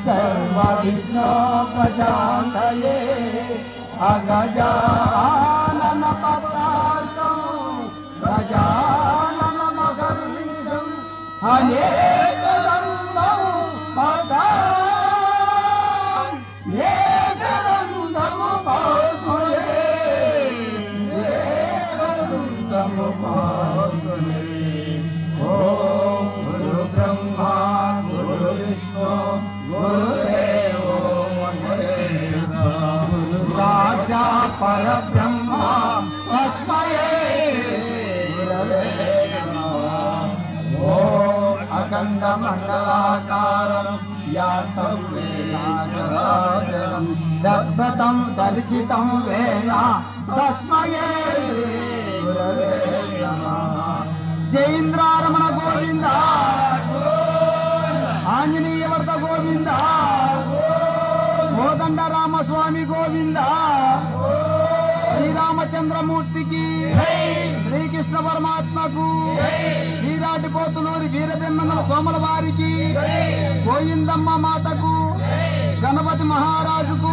सर्वविघ्नोपशान्तये अगजाननपद्मार्कं गजाननमहर्निशम् अनेकदन्तं परब्रह्म तस्मै गुरवे नमः। ओम अखण्डमण्डलाकारं व्याप्तं येन चराचरं दग्धं दर्शितं येन तस्मै गुरवे नमः। जयेन्द्रारमण गोविंद आंजनेयवर्ध गोविंद కోదండ రామస్వామి గోవింద శ్రీరామచంద్రమూర్తికి శ్రీకృష్ణ పరమాత్మకు వీరాటిపోతులూరి వీరబెమ్మల సోమల వారికి గోయిందమ్మ మాతకు గణపతి మహారాజుకు